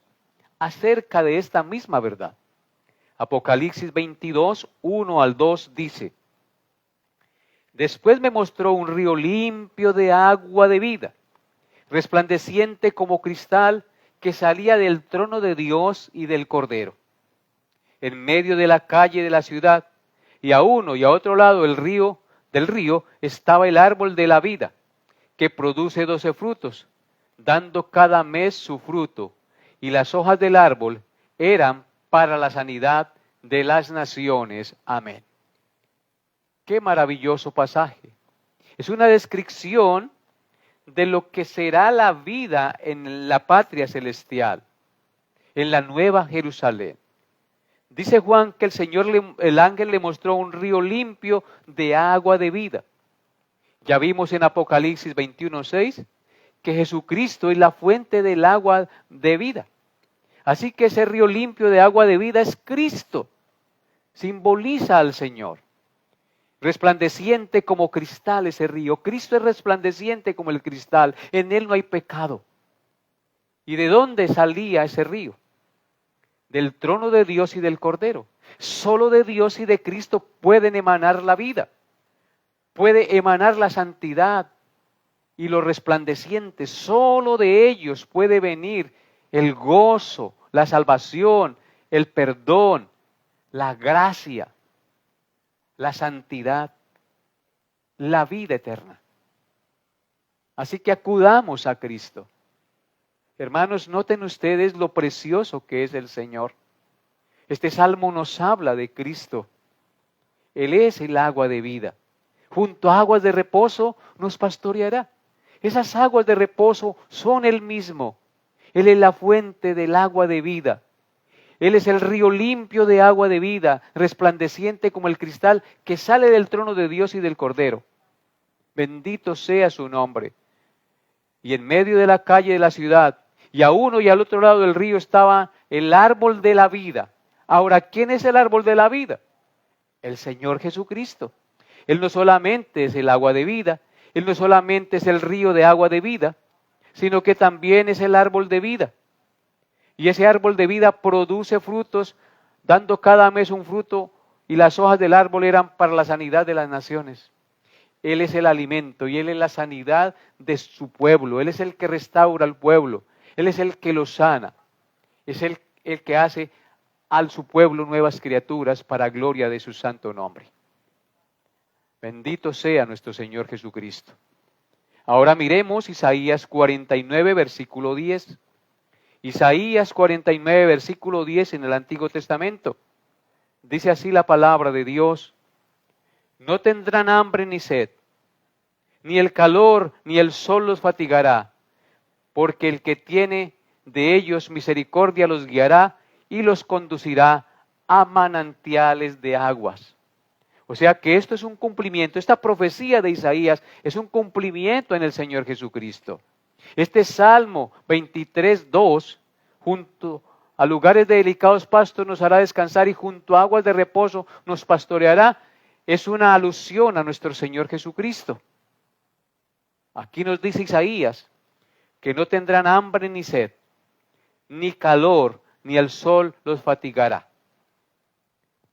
acerca de esta misma verdad. Apocalipsis 22, 1 al 2 dice, después me mostró un río limpio de agua de vida, resplandeciente como cristal, que salía del trono de Dios y del Cordero. En medio de la calle de la ciudad, y a uno y a otro lado del río estaba el árbol de la vida, que produce 12 frutos, dando cada mes su fruto, y las hojas del árbol eran para la sanidad de las naciones. Amén. Qué maravilloso pasaje. Es una descripción de lo que será la vida en la patria celestial, en la nueva Jerusalén. Dice Juan que el ángel le mostró un río limpio de agua de vida. Ya vimos en Apocalipsis 21:6 que Jesucristo es la fuente del agua de vida. Así que ese río limpio de agua de vida es Cristo. Simboliza al Señor. Resplandeciente como cristal ese río. Cristo es resplandeciente como el cristal. En Él no hay pecado. ¿Y de dónde salía ese río? Del trono de Dios y del Cordero. Solo de Dios y de Cristo pueden emanar la vida. Puede emanar la santidad y lo resplandeciente. Solo de ellos puede venir el gozo, la salvación, el perdón, la gracia, la santidad, la vida eterna. Así que acudamos a Cristo. Hermanos, noten ustedes lo precioso que es el Señor. Este salmo nos habla de Cristo. Él es el agua de vida. Junto a aguas de reposo nos pastoreará. Esas aguas de reposo son Él mismo. Él es la fuente del agua de vida. Él es el río limpio de agua de vida, resplandeciente como el cristal que sale del trono de Dios y del Cordero. Bendito sea su nombre. Y en medio de la calle de la ciudad, y a uno y al otro lado del río estaba el árbol de la vida. Ahora, ¿quién es el árbol de la vida? El Señor Jesucristo. Él no solamente es el agua de vida, Él no solamente es el río de agua de vida, sino que también es el árbol de vida. Y ese árbol de vida produce frutos, dando cada mes un fruto, y las hojas del árbol eran para la sanidad de las naciones. Él es el alimento y Él es la sanidad de su pueblo. Él es el que restaura al pueblo. Él es el que lo sana. Es el que hace a su pueblo nuevas criaturas para gloria de su santo nombre. Bendito sea nuestro Señor Jesucristo. Ahora miremos Isaías 49, versículo 10. Isaías 49, versículo 10 en el Antiguo Testamento. Dice así la palabra de Dios: no tendrán hambre ni sed, ni el calor ni el sol los fatigará, porque el que tiene de ellos misericordia los guiará y los conducirá a manantiales de aguas. O sea que esto es un cumplimiento, esta profecía de Isaías es un cumplimiento en el Señor Jesucristo. Este Salmo 23:2, junto a lugares de delicados pastos nos hará descansar y junto a aguas de reposo nos pastoreará, es una alusión a nuestro Señor Jesucristo. Aquí nos dice Isaías que no tendrán hambre ni sed, ni calor, ni el sol los fatigará.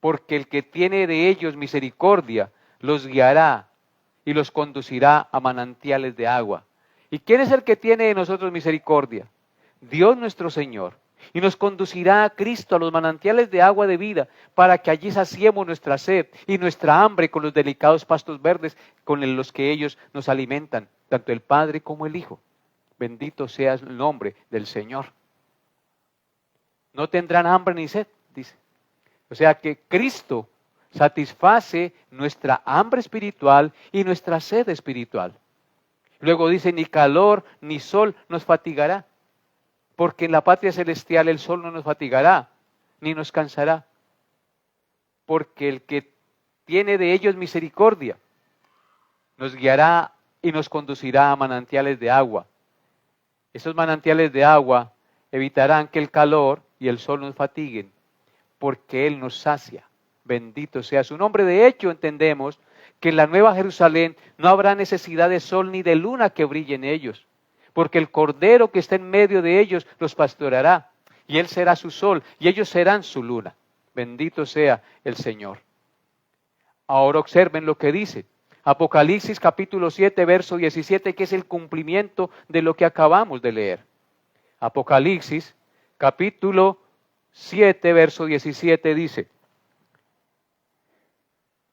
Porque el que tiene de ellos misericordia los guiará y los conducirá a manantiales de agua. ¿Y quién es el que tiene de nosotros misericordia? Dios nuestro Señor. Y nos conducirá a Cristo a los manantiales de agua de vida para que allí saciemos nuestra sed y nuestra hambre con los delicados pastos verdes con los que ellos nos alimentan, tanto el Padre como el Hijo. Bendito sea el nombre del Señor. No tendrán hambre ni sed, dice. O sea que Cristo satisface nuestra hambre espiritual y nuestra sed espiritual. Luego dice, ni calor ni sol nos fatigará, porque en la patria celestial el sol no nos fatigará, ni nos cansará, porque el que tiene de ellos misericordia nos guiará y nos conducirá a manantiales de agua. Esos manantiales de agua evitarán que el calor y el sol nos fatiguen, porque Él nos sacia. Bendito sea su nombre. De hecho, entendemos que en la Nueva Jerusalén no habrá necesidad de sol ni de luna que brille en ellos, porque el Cordero que está en medio de ellos los pastoreará, y Él será su sol, y ellos serán su luna. Bendito sea el Señor. Ahora observen lo que dice Apocalipsis capítulo 7, verso 17, que es el cumplimiento de lo que acabamos de leer. Apocalipsis capítulo 7, verso 17 dice: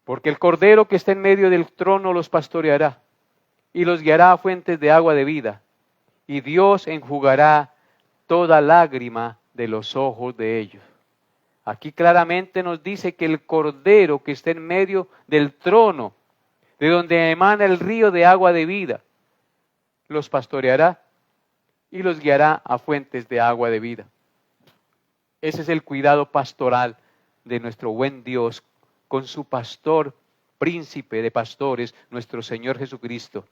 porque el Cordero que está en medio del trono los pastoreará y los guiará a fuentes de agua de vida, y Dios enjugará toda lágrima de los ojos de ellos. Aquí claramente nos dice que el Cordero que está en medio del trono, de donde emana el río de agua de vida, los pastoreará y los guiará a fuentes de agua de vida. Ese es el cuidado pastoral de nuestro buen Dios con su pastor, príncipe de pastores, nuestro Señor Jesucristo.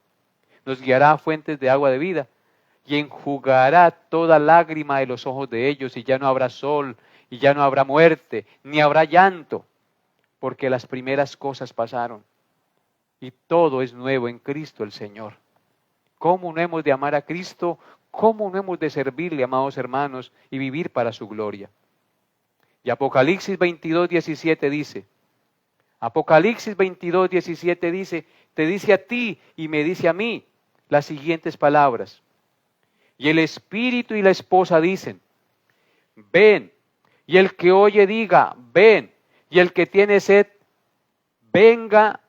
Nos guiará a fuentes de agua de vida y enjugará toda lágrima de los ojos de ellos, y ya no habrá sol, y ya no habrá muerte, ni habrá llanto, porque las primeras cosas pasaron y todo es nuevo en Cristo el Señor. ¿Cómo no hemos de amar a Cristo? ¿Cómo no hemos de servirle, amados hermanos, y vivir para su gloria? Y Apocalipsis 22:17 dice, Apocalipsis 22:17 dice, te dice a ti y me dice a mí las siguientes palabras. Y el Espíritu y la esposa dicen, ven. Y el que oye diga, ven. Y el que tiene sed, venga.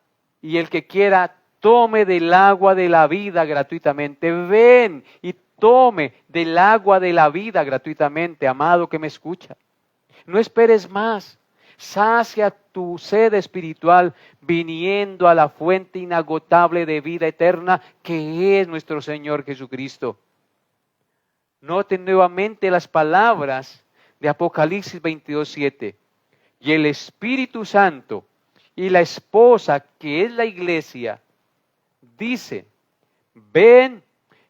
Y el que quiera, tome del agua de la vida gratuitamente. Ven y tome del agua de la vida gratuitamente, amado que me escucha. No esperes más. Sacia tu sed espiritual viniendo a la fuente inagotable de vida eterna que es nuestro Señor Jesucristo. Noten nuevamente las palabras de Apocalipsis 22:7. Y el Espíritu Santo y la esposa, que es la iglesia, dicen, ven.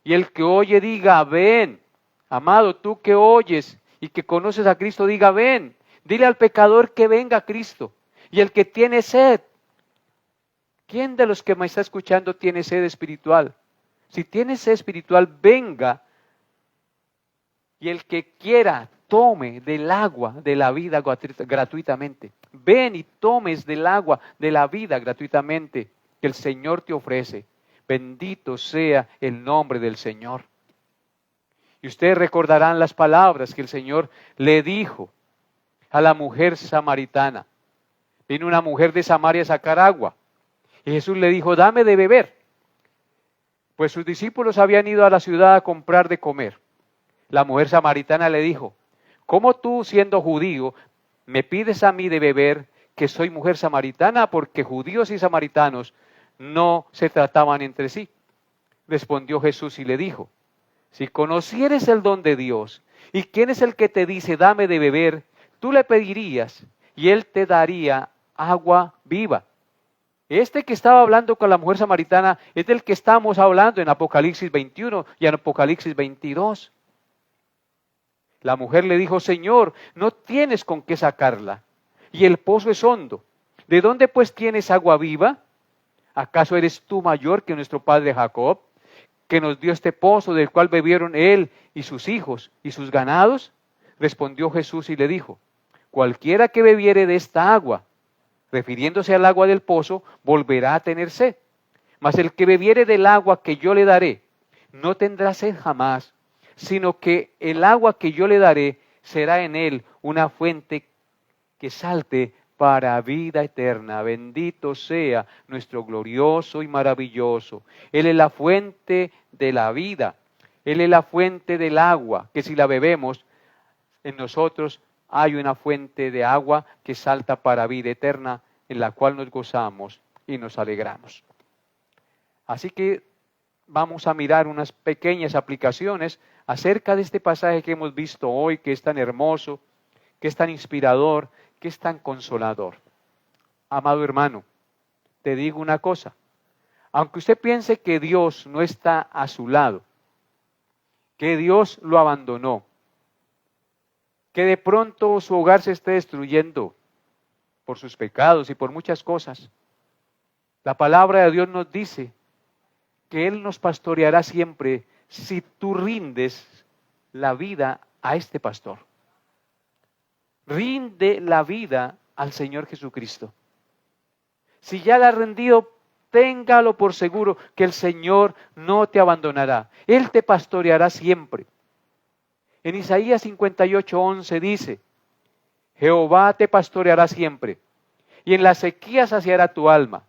Y el que oye diga, ven. Amado, tú que oyes y que conoces a Cristo, diga, ven. Dile al pecador que venga a Cristo. Y el que tiene sed, ¿quién de los que me está escuchando tiene sed espiritual? Si tiene sed espiritual, venga. Y el que quiera, tome del agua de la vida gratuitamente. Ven y tomes del agua de la vida gratuitamente que el Señor te ofrece. Bendito sea el nombre del Señor. Y ustedes recordarán las palabras que el Señor le dijo a la mujer samaritana. Vino una mujer de Samaria a sacar agua. Y Jesús le dijo, dame de beber. Pues sus discípulos habían ido a la ciudad a comprar de comer. La mujer samaritana le dijo, ¿cómo tú, siendo judío, me pides a mí de beber, que soy mujer samaritana? Porque judíos y samaritanos no se trataban entre sí. Respondió Jesús y le dijo, si conocieres el don de Dios, y quién es el que te dice, dame de beber, tú le pedirías, y él te daría agua viva. Este que estaba hablando con la mujer samaritana es del que estamos hablando en Apocalipsis 21 y en Apocalipsis 22. La mujer le dijo, Señor, no tienes con qué sacarla, y el pozo es hondo. ¿De dónde pues tienes agua viva? ¿Acaso eres tú mayor que nuestro padre Jacob, que nos dio este pozo del cual bebieron él y sus hijos y sus ganados? Respondió Jesús y le dijo, cualquiera que bebiere de esta agua, refiriéndose al agua del pozo, volverá a tener sed. Mas el que bebiere del agua que yo le daré, no tendrá sed jamás, sino que el agua que yo le daré será en él una fuente que salte para vida eterna. Bendito sea nuestro glorioso y maravilloso. Él es la fuente de la vida. Él es la fuente del agua, que si la bebemos, en nosotros hay una fuente de agua que salta para vida eterna, en la cual nos gozamos y nos alegramos. Así que vamos a mirar unas pequeñas aplicaciones acerca de este pasaje que hemos visto hoy, que es tan hermoso, que es tan inspirador, que es tan consolador. Amado hermano, te digo una cosa, aunque usted piense que Dios no está a su lado, que Dios lo abandonó, que de pronto su hogar se esté destruyendo por sus pecados y por muchas cosas, la palabra de Dios nos dice que Él nos pastoreará siempre si tú rindes la vida a este pastor. Rinde la vida al Señor Jesucristo. Si ya la has rendido, téngalo por seguro que el Señor no te abandonará. Él te pastoreará siempre. En Isaías 58:11 dice, Jehová te pastoreará siempre, y en la sequía saciará tu alma.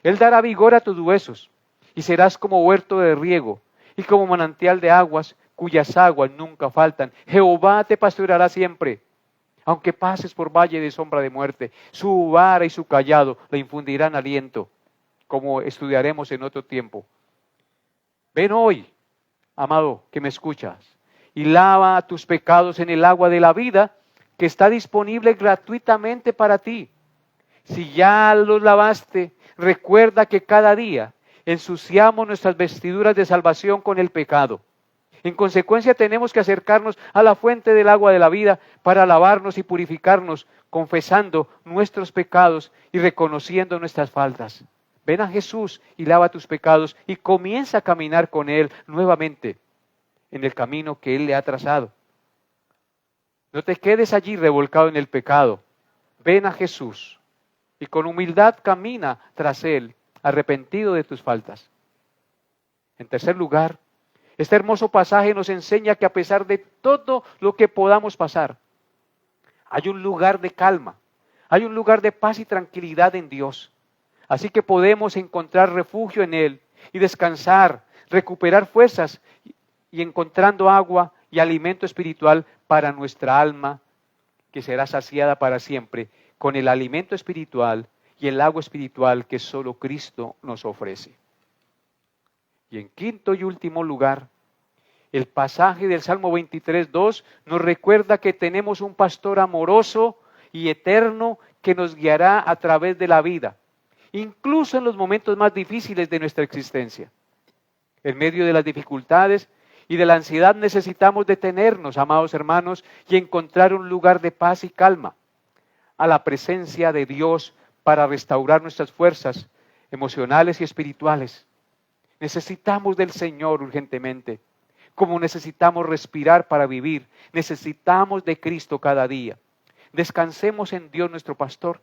Él dará vigor a tus huesos, y serás como huerto de riego, y como manantial de aguas, cuyas aguas nunca faltan. Jehová te pastoreará siempre. Aunque pases por valle de sombra de muerte, su vara y su cayado le infundirán aliento, como estudiaremos en otro tiempo. Ven hoy, amado, que me escuchas, y lava tus pecados en el agua de la vida, que está disponible gratuitamente para ti. Si ya los lavaste, recuerda que cada día ensuciamos nuestras vestiduras de salvación con el pecado. En consecuencia, tenemos que acercarnos a la fuente del agua de la vida para lavarnos y purificarnos, confesando nuestros pecados y reconociendo nuestras faltas. Ven a Jesús y lava tus pecados y comienza a caminar con Él nuevamente en el camino que Él le ha trazado. No te quedes allí revolcado en el pecado. Ven a Jesús y con humildad camina tras Él, arrepentido de tus faltas. En tercer lugar, este hermoso pasaje nos enseña que a pesar de todo lo que podamos pasar, hay un lugar de calma, hay un lugar de paz y tranquilidad en Dios. Así que podemos encontrar refugio en Él y descansar, recuperar fuerzas y encontrando agua y alimento espiritual para nuestra alma, que será saciada para siempre con el alimento espiritual y el agua espiritual que solo Cristo nos ofrece. Y en quinto y último lugar, el pasaje del Salmo 23:2 nos recuerda que tenemos un pastor amoroso y eterno que nos guiará a través de la vida, incluso en los momentos más difíciles de nuestra existencia. En medio de las dificultades y de la ansiedad necesitamos detenernos, amados hermanos, y encontrar un lugar de paz y calma, a la presencia de Dios para restaurar nuestras fuerzas emocionales y espirituales. Necesitamos del Señor urgentemente, como necesitamos respirar para vivir. Necesitamos de Cristo cada día. Descansemos en Dios nuestro pastor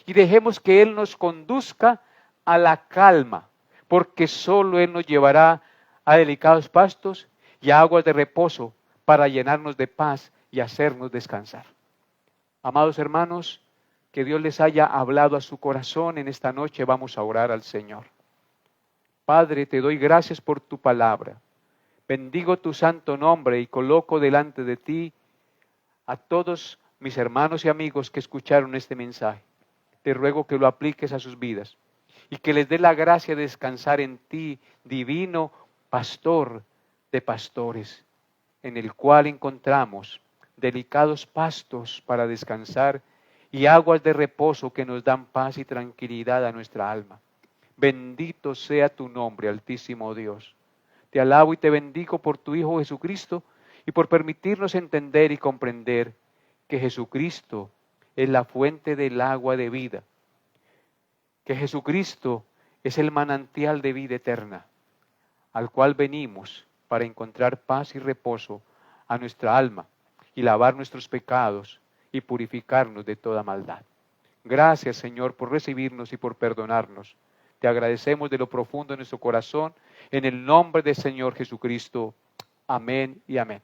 y dejemos que Él nos conduzca a la calma, porque solo Él nos llevará a delicados pastos y a aguas de reposo para llenarnos de paz y hacernos descansar. Amados hermanos, que Dios les haya hablado a su corazón en esta noche. Vamos a orar al Señor. Padre, te doy gracias por tu palabra. Bendigo tu santo nombre y coloco delante de ti a todos mis hermanos y amigos que escucharon este mensaje. Te ruego que lo apliques a sus vidas y que les dé la gracia de descansar en ti, divino pastor de pastores, en el cual encontramos delicados pastos para descansar y aguas de reposo que nos dan paz y tranquilidad a nuestra alma. Bendito sea tu nombre, Altísimo Dios. Te alabo y te bendigo por tu Hijo Jesucristo y por permitirnos entender y comprender que Jesucristo es la fuente del agua de vida, que Jesucristo es el manantial de vida eterna, al cual venimos para encontrar paz y reposo a nuestra alma y lavar nuestros pecados y purificarnos de toda maldad. Gracias, Señor, por recibirnos y por perdonarnos. Te agradecemos de lo profundo de nuestro corazón, en el nombre del Señor Jesucristo. Amén y amén.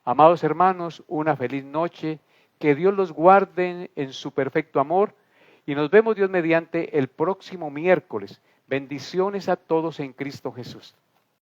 Amados hermanos, una feliz noche, que Dios los guarde en su perfecto amor y nos vemos Dios mediante el próximo miércoles. Bendiciones a todos en Cristo Jesús.